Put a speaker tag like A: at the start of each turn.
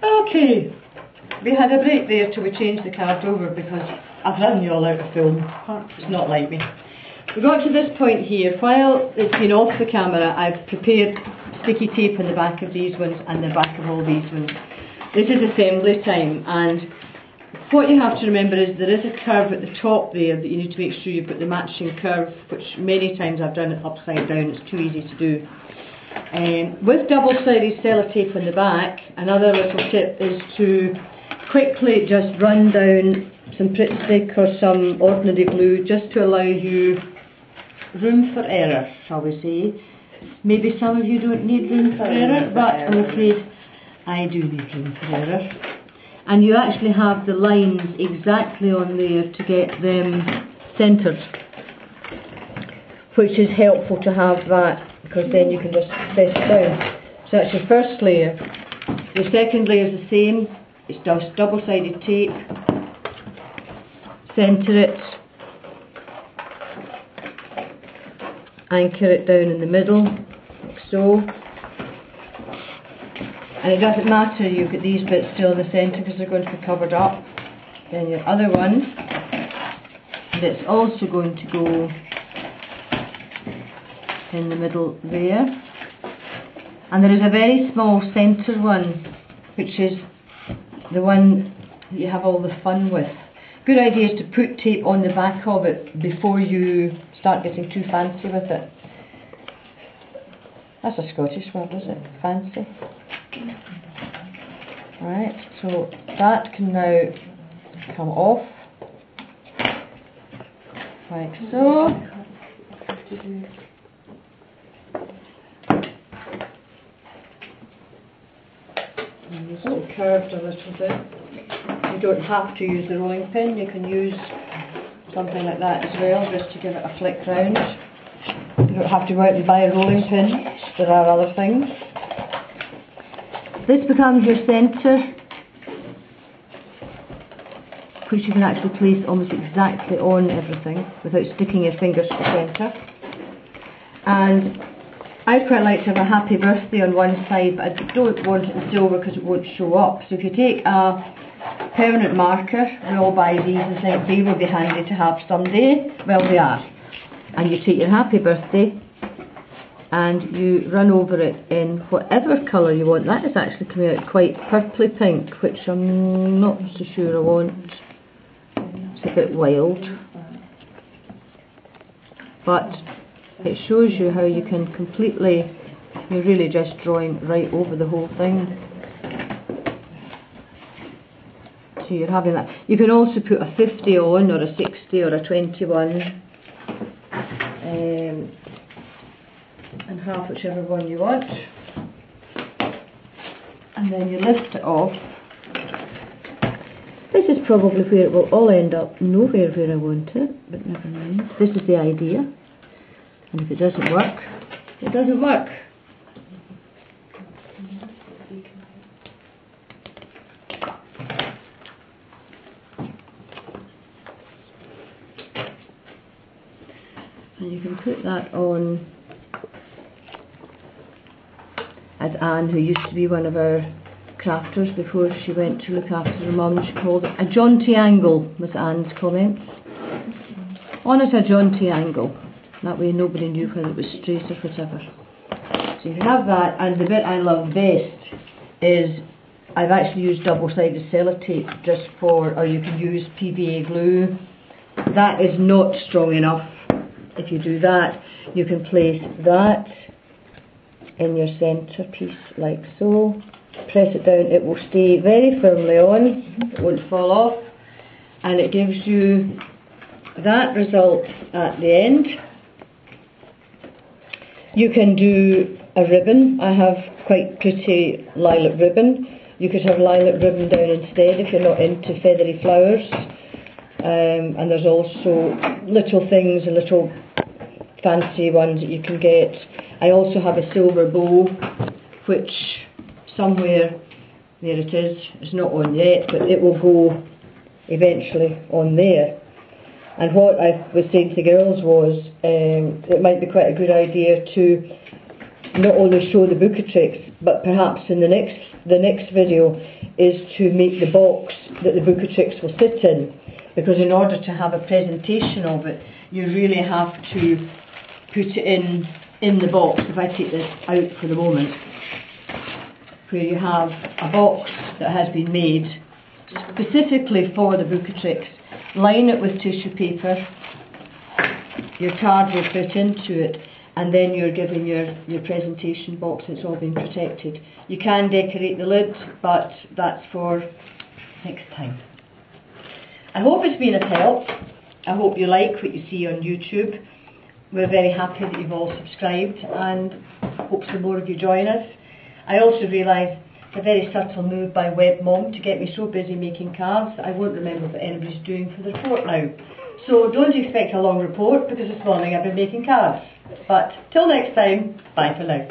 A: Okay, we had a break there till we changed the card over because I've run you all out of film. It's not like me. We got to this point here. While it's been off the camera, I've prepared sticky tape on the back of these ones and the back of all these ones. This is assembly time, and what you have to remember is there is a curve at the top there that you need to make sure you've got the matching curve, which many times I've done it upside down. It's too easy to do. With double-sided sellotape on the back, another little tip is to quickly just run down some Pritt stick or some ordinary glue just to allow you room for error, shall we say. Maybe some of you don't need room for error, but I'm afraid I do need room for error. And you actually have the lines exactly on there to get them centred, which is helpful to have that, because then you can just press it down. So that's your first layer. The second layer is the same. It's just double-sided tape. Centre it. Anchor it down in the middle, like so. And it doesn't matter you've got these bits still in the centre because they're going to be covered up. Then your other one, that's also going to go in the middle there. And there is a very small centre one, which is the one that you have all the fun with. Good idea is to put tape on the back of it before you start getting too fancy with it. That's a Scottish word, is it? Fancy. Right, so that can now come off, like so. And it's all curved a little bit. You don't have to use the rolling pin, you can use something like that as well, just to give it a flick round. You don't have to go out and buy a rolling pin, there are other things. This becomes your centre, which you can actually place almost exactly on everything without sticking your fingers to the centre. And I'd quite like to have a happy birthday on one side, but I don't want it in silver because it won't show up. So if you take a permanent marker, we all buy these and think they will be handy to have someday. Well, they are. And you take your happy birthday and you run over it in whatever colour you want. That is actually coming out quite purpley pink, which I'm not so sure I want. It's a bit wild. But it shows you how you can completely, you're really just drawing right over the whole thing. So you're having that. You can also put a 50 on, or a 60 or a 21. And half whichever one you want, and then you lift it off. This is probably where it will all end up, nowhere where I want it, but never mind. This is the idea, and if it doesn't work, it doesn't work. And you can put that on, as Anne, who used to be one of our crafters before she went to look after her mum, she called it a jaunty angle, was Anne's comments. On it a jaunty angle. That way nobody knew whether it was straight or whatever. So you can have that, and the bit I love best is I've actually used double-sided sellotape just for, or you can use PVA glue. That is not strong enough. If you do that, you can place that in your centre piece like so. Press it down, it will stay very firmly on, it won't fall off, and it gives you that result at the end. You can do a ribbon. I have quite pretty lilac ribbon. You could have lilac ribbon down instead if you're not into feathery flowers. And there's also little things, little fancy ones that you can get. I also have a silver bow, which somewhere, there it is, it's not on yet, but it will go eventually on there. And what I was saying to the girls was, it might be quite a good idea to not only show the Bookatrix, but perhaps in the next video is to make the box that the Bookatrix will sit in, because in order to have a presentation of it, you really have to put it in the box. If I take this out for the moment, where you have a box that has been made specifically for the Bookatrix, line it with tissue paper, your card will fit into it, and then you're given your presentation box. It's all been protected. You can decorate the lid, but that's for next time. I hope it's been of help. I hope you like what you see on YouTube. We're very happy that you've all subscribed, and hope some more of you join us. I also realise it's a very subtle move by WebMom to get me so busy making cards that I won't remember what anybody's doing for the report now. So don't expect a long report, because this morning I've been making cards. But till next time, bye for now.